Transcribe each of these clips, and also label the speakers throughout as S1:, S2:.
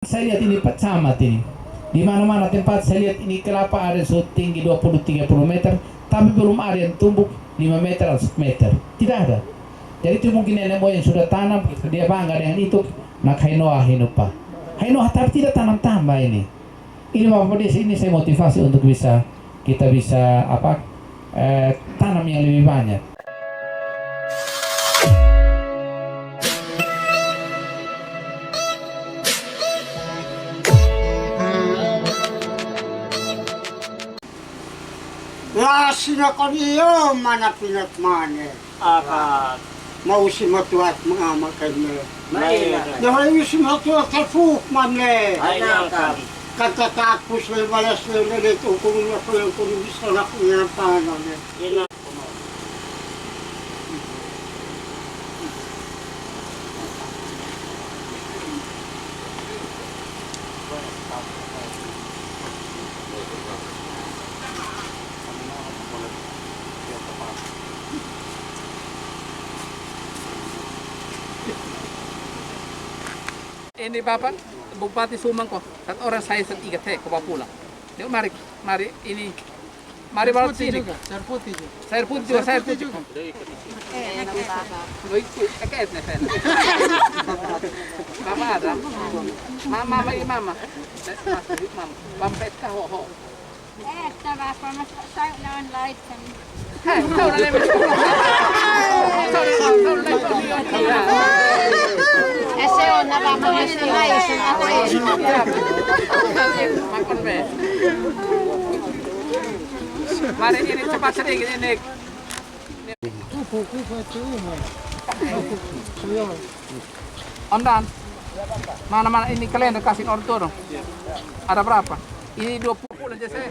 S1: Saya lihat ini Pak Camat ini. Di mana-mana tempat saya lihat ini kelapa ada setinggi 20-30 meter, tapi belum ada yang tumbuh 5 meter atau 10 meter. Tidak ada. Jadi itu mungkin nenek moyang sudah tanam, dia bangga dengan itu. Nak hainoa hinupa. Hainoa tapi tidak tanam tambah ini. Ini Bapak Desi, ini saya motivasi untuk kita bisa tanam yang lebih banyak.
S2: Ya sinakon iyo mana pinatmane.
S3: Akat.
S2: Mau si matuat mga makanya.
S3: Mahirap.
S2: Dahil si matuat kalfuk mane.
S3: Ay, nakam.
S2: Katatapos na malas na dito kung nakulang kung gusto na kung yan ang paano.
S3: Ina.
S1: Ini Bapak Bupati Sumang kok, kan orang saya setiga teh ke pulang. Yuk mari ini, mari bawa sini.
S2: Sayur putih juga.
S1: Sayur putih juga, sayur putih juga. Mama ada, mama ini mama, pampet kah ho.
S4: Tämä varmasti saunaan laittanut.
S1: Hei, sauna lemes.
S4: Ja se on nämä monesti naisena
S1: Makan be. Mari ini cepat sedikit ini. Ondan. Mana-mana ini kalian kasih order dong. Ada berapa? Ini 20 aja saya.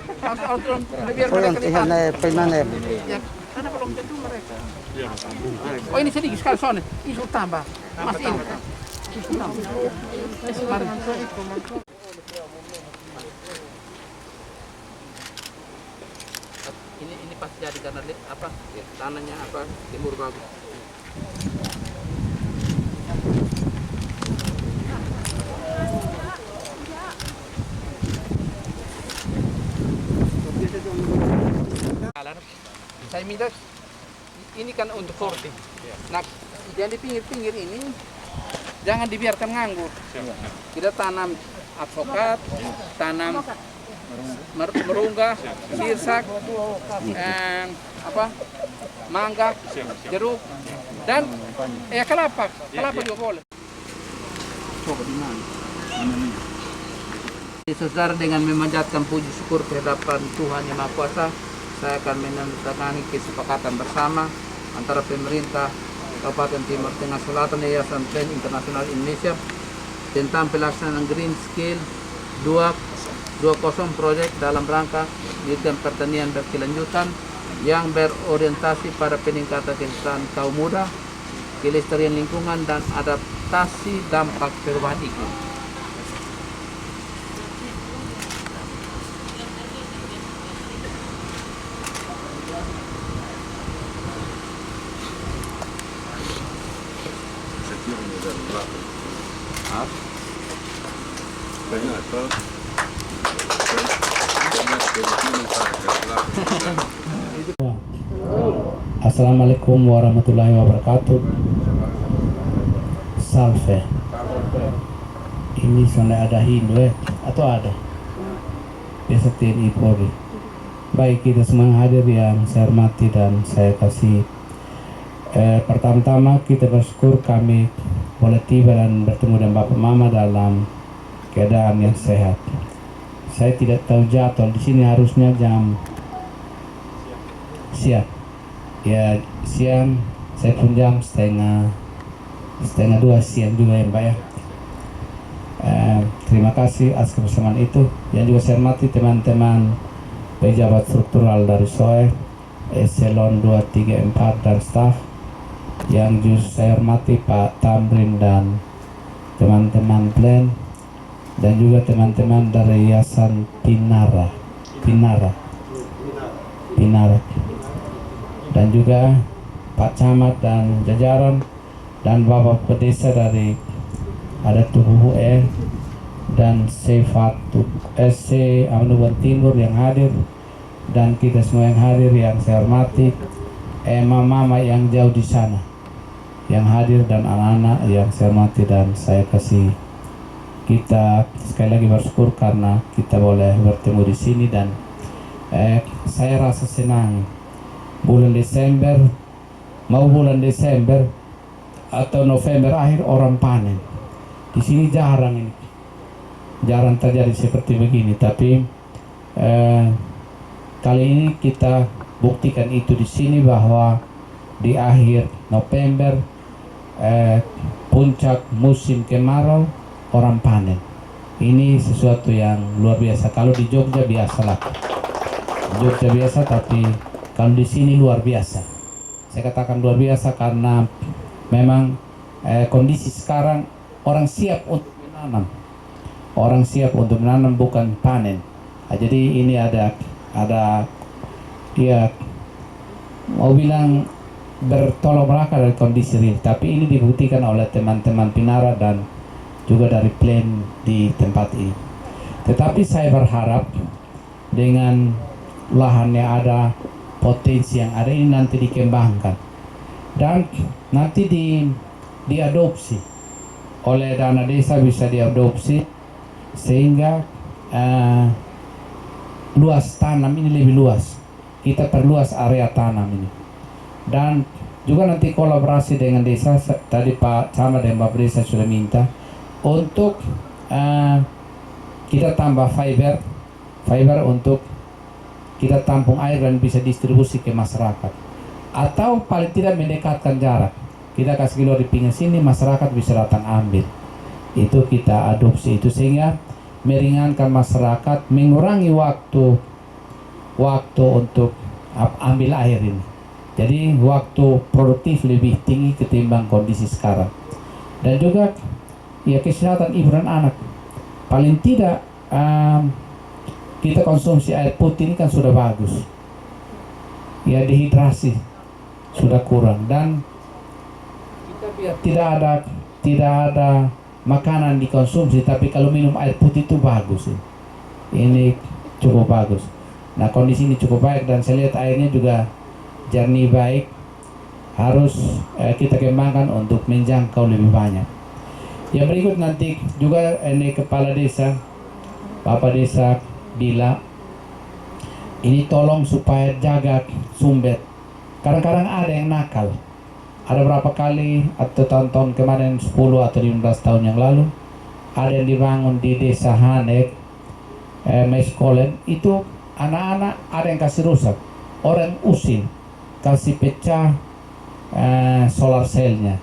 S1: Order biar mereka lihat. Ya, karena belum tentu mereka. Oh ini sedikit sekali soalnya. Ini sudah tambah. Mas ini. Mari. Ini pasti jadi karena apa? Tanahnya apa? Timur bagus. Saya minta ini kan untuk sorting. Nah, yang di pinggir-pinggir ini jangan dibiarkan nganggur. Kita tanam advokat, tanam merungga, sirsak, mangga, jeruk, dan kelapa juga boleh. Coba di mana? Saudara, dengan memanjatkan puji syukur kehadapan Tuhan Yang Maha Kuasa, saya akan menandatangani kesepakatan bersama antara pemerintah Kabupaten Timur Tengah Selatan Yayasan Plan Internasional Indonesia tentang pelaksanaan Green Skill 2.0 proyek dalam rangka kegiatan pertanian berkelanjutan yang berorientasi pada peningkatan kesejahteraan kaum muda, kelestarian lingkungan, dan adaptasi dampak perubahan iklim. Assalamualaikum warahmatullahi wabarakatuh. Salve. Ini sudah ada Hindu atau ada? Biasa TNI Polri. Baik, kita semua hadir yang saya hormati dan saya kasih. Pertama-tama kita bersyukur kami boleh tiba dan bertemu dengan Bapak Mama dalam keadaan yang sehat. Saya tidak tahu jadwal di sini, harusnya jam siang. Ya siang, saya pun jam setengah 2 siang juga ya Mbak ya. Terima kasih atas kebersamaan itu. Yang juga saya hormati teman-teman pejabat struktural dari SOE, Eselon 2, 3, 4 dan staf. Yang juga saya hormati Pak Tamrin dan teman-teman Plan, dan juga teman-teman dari Yayasan Pinara, dan juga Pak Camat dan jajaran, dan Bapak Pedesa dari ada tubuh dan SC Amanuban Timur yang hadir, dan kita semua yang hadir yang saya hormati, mama-mama yang jauh di sana yang hadir, dan anak-anak yang saya hormati dan saya kasih. Kita sekali lagi bersyukur karena kita boleh bertemu di sini, dan saya rasa senang. Bulan Desember atau November akhir orang panen. Di sini jarang terjadi seperti begini, tapi kali ini kita buktikan itu di sini bahwa di akhir November puncak musim kemarau orang panen. Ini sesuatu yang luar biasa. Kalau di Jogja biasalah, Jogja biasa, tapi kalau di sini luar biasa. Saya katakan luar biasa karena memang kondisi sekarang orang siap untuk menanam. Orang siap untuk menanam, bukan panen. Jadi ini ada ya mau bilang bertolak belakang dari kondisi real, tapi ini dibuktikan oleh teman-teman Pinara dan juga dari plan di tempat ini. Tetapi saya berharap dengan lahannya ada, potensi yang ada ini nanti dikembangkan dan nanti diadopsi oleh dana desa, bisa diadopsi sehingga luas tanam ini lebih luas. Kita perluas area tanam ini, dan juga nanti kolaborasi dengan desa. Tadi Pak Camat dan Pak Desa sudah minta untuk kita tambah fiber untuk kita tampung air dan bisa distribusi ke masyarakat, atau paling tidak mendekatkan jarak. Kita kasih keluar di pinggir sini, masyarakat bisa datang ambil. Itu kita adopsi itu sehingga meringankan masyarakat, mengurangi waktu untuk ambil air ini. Jadi waktu produktif lebih tinggi ketimbang kondisi sekarang. Dan juga ya kesehatan ibu dan anak. Paling tidak kita konsumsi air putih ini kan sudah bagus. Ya dehidrasi sudah kurang, dan kita biar tidak ada makanan dikonsumsi, tapi kalau minum air putih itu bagus. Ini cukup bagus. Nah kondisi ini cukup baik, dan saya lihat airnya juga jernih baik. Harus kita kembangkan untuk menjangkau lebih banyak. Yang berikut nanti juga ini kepala desa, Bapak Desa Bila, ini tolong supaya jaga sumber. Kadang-kadang ada yang nakal. Ada berapa kali atau tahun-tahun kemarin 10 atau 15 tahun yang lalu ada yang dibangun di desa Hanek, Meskolen, itu anak-anak ada yang kasih rusak, orang usir, kasih pecah solar cellnya,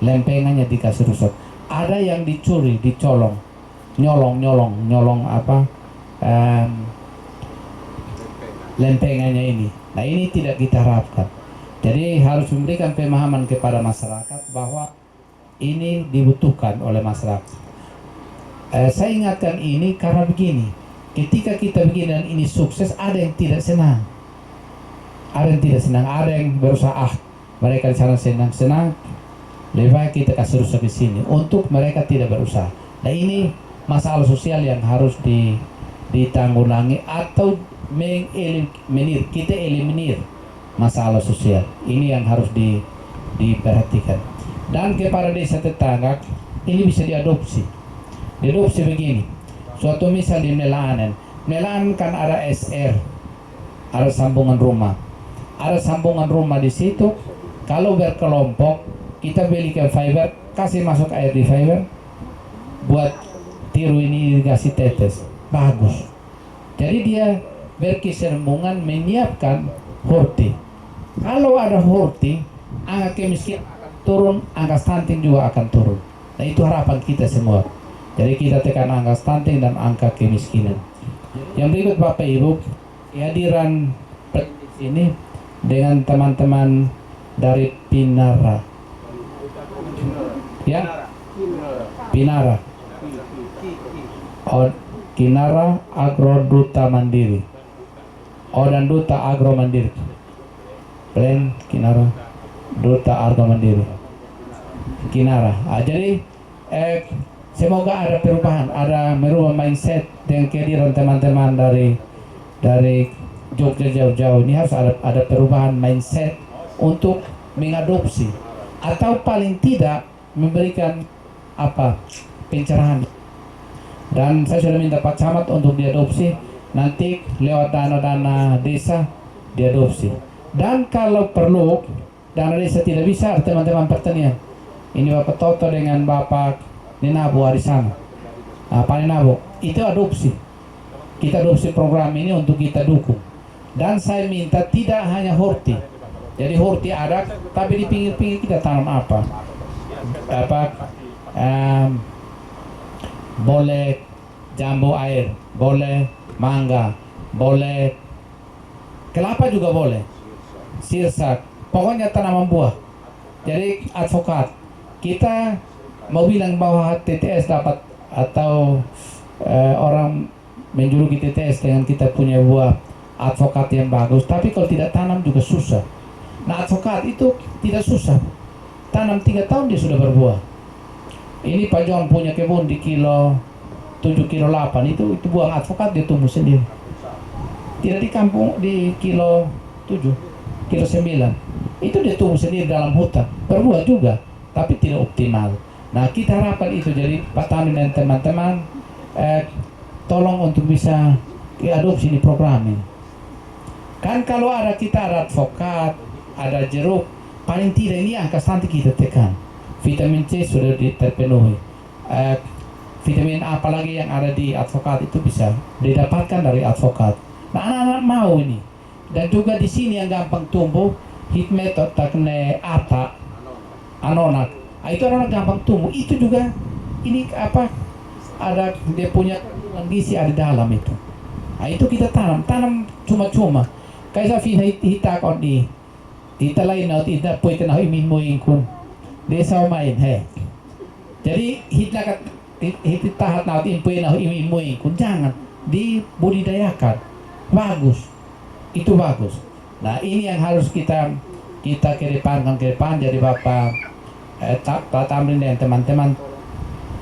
S1: lempengannya dikasih rusak. Ada yang dicuri, dicolong, nyolong apa lempengannya ini. Nah ini tidak kita harapkan. Jadi harus memberikan pemahaman kepada masyarakat bahwa ini dibutuhkan oleh masyarakat. Saya ingatkan ini karena begini, ketika kita begini dan ini sukses, ada yang tidak senang. Ada yang berusaha, mereka di sana senang. Lebih baik kita kasih rusak di sini untuk mereka tidak berusaha. Nah ini masalah sosial yang harus ditanggulangi atau kita eliminir masalah sosial ini yang harus diperhatikan. Dan kepada desa tetangga ini bisa diadopsi begini. Suatu misal di Melaan kan ada SR, ada sambungan rumah di situ. Kalau berkelompok kita belikan fiber, kasih masuk air di fiber, buat tiru ini dikasih tetes, bagus. Jadi dia berkesinambungan menyiapkan horti. Kalau ada horti, angka kemiskinan akan turun, angka stunting juga akan turun. Nah itu harapan kita semua. Jadi kita tekan angka stunting dan angka kemiskinan. Yang berikut Bapak Ibu, kehadiran ini dengan teman-teman dari Pinara. Ya, Pinara. Kinara Agro Duta Mandiri. Dan Duta Agro Mandiri. Plan Kinara Duta Agro Mandiri. Kinara. Jadi semoga ada perubahan, ada merubah mindset dengan kehadiran teman-teman dari Jogja jauh-jauh. Ini harus ada perubahan mindset untuk mengadopsi atau paling tidak memberikan pencerahan. Dan saya sudah minta Pak Camat untuk diadopsi, nanti lewat dana-dana desa diadopsi. Dan kalau perlu dana desa tidak bisa, teman-teman pertanian, ini Bapak Toto dengan Bapak Ninabu di sana, Pak Ninabu, itu adopsi. Kita adopsi program ini untuk kita dukung. Dan saya minta tidak hanya horti, jadi horti ada, tapi di pinggir-pinggir kita tanam boleh jambu air, boleh mangga, boleh kelapa juga boleh, sirsak, pokoknya tanaman buah. Jadi advokat, kita mau bilang bahwa TTS dapat atau orang menjuluki TTS dengan kita punya buah advokat yang bagus, tapi kalau tidak tanam juga susah. Nah, advokat itu tidak susah, tanam 3 tahun dia sudah berbuah. Ini Pak John punya kebun di kilo 7 kilo 8, itu buah advokat dia tumbuh sendiri. Tidak di kampung di kilo 7 kilo 9, itu dia tumbuh sendiri dalam hutan, berbuah juga, tapi tidak optimal. Nah, kita harapkan itu. Jadi Pak Tamrin dan teman-teman tolong untuk bisa diadopsi di program ini. Kan kalau kita ada advokat, ada jeruk, paling tidak ini angka stunting kita tekan. Vitamin C sudah terpenuhi. Vitamin A apalagi yang ada di advokat itu bisa didapatkan dari advokat. Nah, anak-anak mau ini. Dan juga di sini yang gampang tumbuh, hit method takne ata, anonak. Nah, itu anak gampang tumbuh. Itu juga ini ada dia punya gizi ada dalam itu. Nah, itu kita tanam cuma-cuma. Kayak saya hita kon di hita lain naut ita poin tenah imin moing kun. Desa main jadi hita tahat naut impoin nah imin moing kun, jangan dibudidayakan. Bagus. Itu bagus. Nah, ini yang harus kita kedepankan ke depan. Jadi Bapak Pak Tamrin dan teman-teman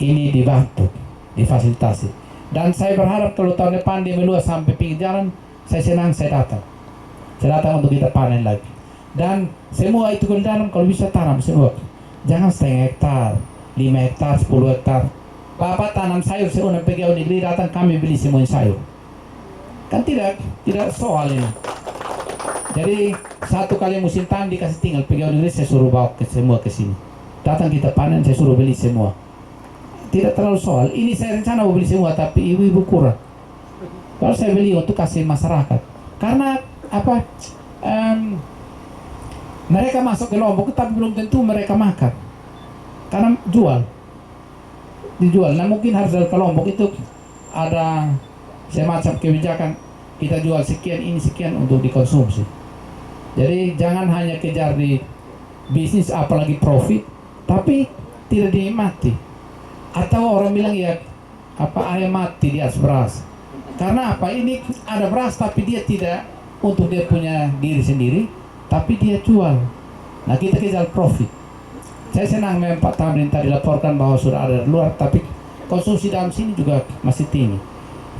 S1: ini dibantu, difasilitasi. Dan saya berharap kalau tahun depan dia meluas sampai pinggir jalan, saya senang, saya datang untuk kita panen lagi. Dan semua itu ke dalam kalau bisa tanam semua. Jangan 0,5 hektar, 5 hektar, 10 hektar. Bapak tanam sayur, saya udah pegawai negeri datang kami beli semua sayur. Kan tidak soal ini. Jadi 1 kali musim tanam dikasih tinggal pegawai negeri, saya suruh bawa semua ke sini. Datang kita panen, saya suruh beli semua. Tidak terlalu soal. Ini saya rencana mau beli semua, tapi ibu-ibu kurang. Kalau saya beli untuk kasih masyarakat, karena mereka masuk ke Lombok, tapi belum tentu mereka makan. Karena dijual. Nah, mungkin harus dari Lombok itu ada semacam kebijakan, kita jual sekian, ini sekian untuk dikonsumsi. Jadi jangan hanya kejar di bisnis apalagi profit, tapi tidak dinikmati. Atau orang bilang ya ayam mati di atas beras. Karena ini ada beras tapi dia tidak untuk dia punya diri sendiri, tapi dia jual. Nah, kita kejar profit. Saya senang memang Pak Tamrin tadi laporkan bahwa sudah ada di luar, tapi konsumsi dalam sini juga masih tinggi.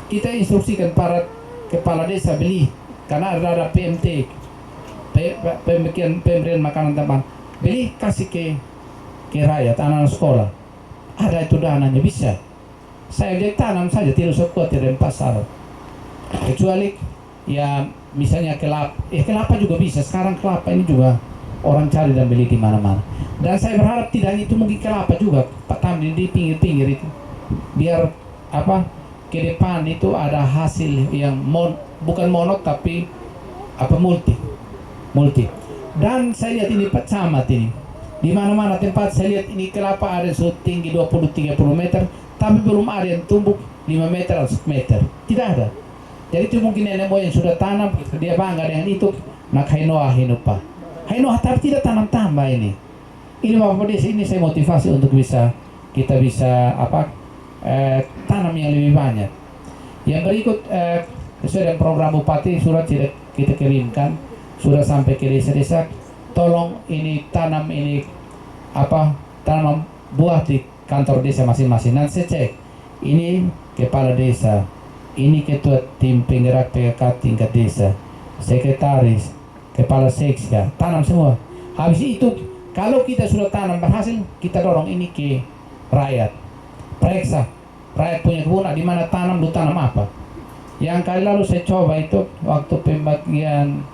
S1: Kita instruksikan para kepala desa beli, karena ada PMT, pemberian makanan teman, beli kasih ke rakyat, anak-anak sekolah. Ada itu dananya, bisa. Saya dia tanam saja, tidak usah khawatir dengan pasar. Kecuali ya misalnya kelapa juga bisa. Sekarang kelapa ini juga orang cari dan beli di mana-mana. Dan saya berharap tidak hanya itu, mungkin kelapa juga Pak Tamrin di pinggir-pinggir itu, biar ke depan itu ada hasil yang bukan monok tapi multi. Dan saya lihat ini Pak Camat ini, di mana-mana tempat saya lihat ini kelapa ada setinggi 20-30 meter, tapi belum ada yang tumbuh 5 meter atau 10 meter. Tidak ada. Jadi itu mungkin nenek moyang sudah tanam, dia bangga dengan itu. Nak hainoa tapi tidak tanam tambah ini. Ini Bapak Desa, ini saya motivasi untuk kita bisa tanam yang lebih banyak. Yang berikut sesuai dengan program Bupati, surat kita kirimkan sudah sampai ke desa-desa. Tolong ini tanam buah di kantor desa masing-masing. Nanti saya cek, ini kepala desa, ini ketua tim penggerak PKK tingkat desa, sekretaris, kepala seksi, tanam semua. Habis itu, kalau kita sudah tanam berhasil, kita dorong ini ke rakyat. Periksa, rakyat punya kebun, di mana tanam, lu tanam apa. Yang kali lalu saya coba itu, waktu pembagian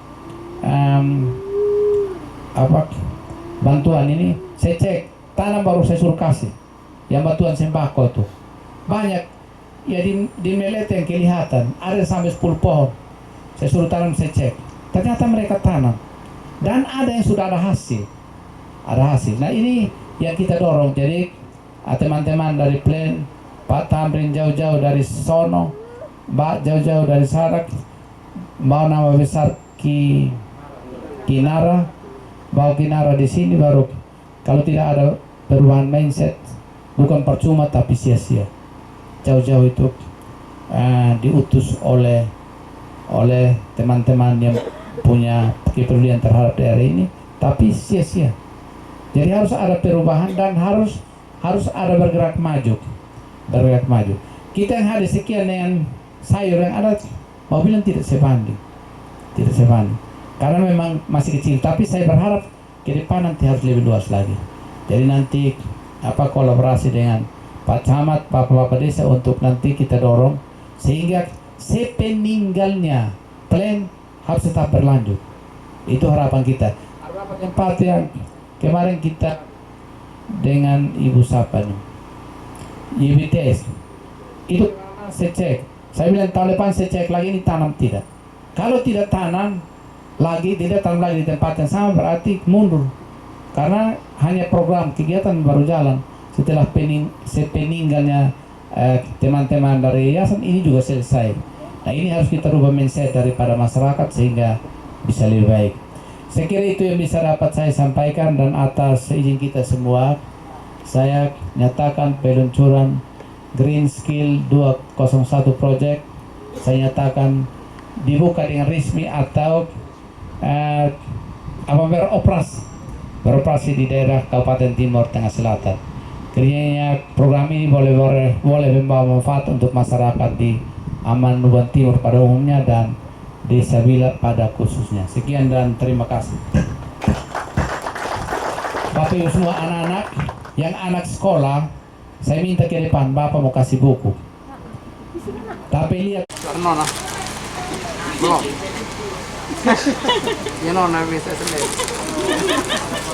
S1: bantuan ini, saya cek, tanam baru saya suruh kasih. Yang bantuan sembako tuh banyak ya, di Melet yang kelihatan ada sampai 10 pohon. Saya suruh tanam, saya cek, ternyata mereka tanam dan ada yang sudah ada hasil. Nah ini yang kita dorong. Jadi teman-teman dari Plan, Pak Tamrin jauh-jauh dari sono, Mbak jauh-jauh dari Sarak, mau nama besar Kinara, bawa Kinara di sini, baru kalau tidak ada perubahan mindset bukan percuma tapi sia-sia. Jauh-jauh itu diutus oleh teman-teman yang punya kepedulian terhadap daerah ini, tapi sia-sia. Jadi harus ada perubahan dan harus ada bergerak maju. Kita yang ada sekian dengan sayur yang ada, mau bilang tidak sebanding. Karena memang masih kecil, tapi saya berharap ke depan nanti harus lebih luas lagi. Jadi nanti kolaborasi dengan Pak Camat, Bapak-Bapak Desa untuk nanti kita dorong sehingga sepeninggalnya Plan harus tetap berlanjut. Itu harapan kita. Harapan tempat yang kemarin kita dengan Ibu Sapa nih, YBTS itu saya cek. Saya bilang tahun depan saya cek lagi, ini tanam tidak. Kalau tidak tanam lagi di tempat yang sama, berarti mundur. Karena hanya program kegiatan baru jalan. Setelah sepeninggalnya teman-teman dari yayasan ini juga selesai. Nah ini harus kita rubah mindset daripada masyarakat sehingga bisa lebih baik. Saya kira itu yang bisa dapat saya sampaikan, dan atas izin kita semua saya nyatakan peluncuran Green Skill 201 Project saya nyatakan dibuka dengan resmi atau beroperasi di daerah Kabupaten Timur Tengah Selatan. Kiranya program ini boleh membawa manfaat untuk masyarakat di Amanuban Timur pada umumnya dan Desa Bila pada khususnya. Sekian dan terima kasih. Bapak Ibu semua anak-anak yang anak sekolah, saya minta ke depan, Bapak mau kasih buku. Tapi lihat
S3: Nona. Bro. Ya nona bisa sendiri.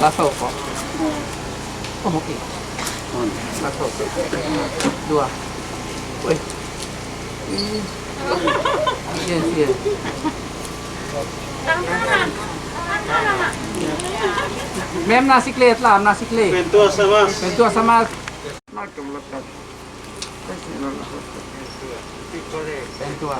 S3: Lasso kok. Oh, oke. Lasso. Dua. Woi. Iya. Mem nasi klet lah, nasi klet.
S2: Bentua sama.
S3: Bentua.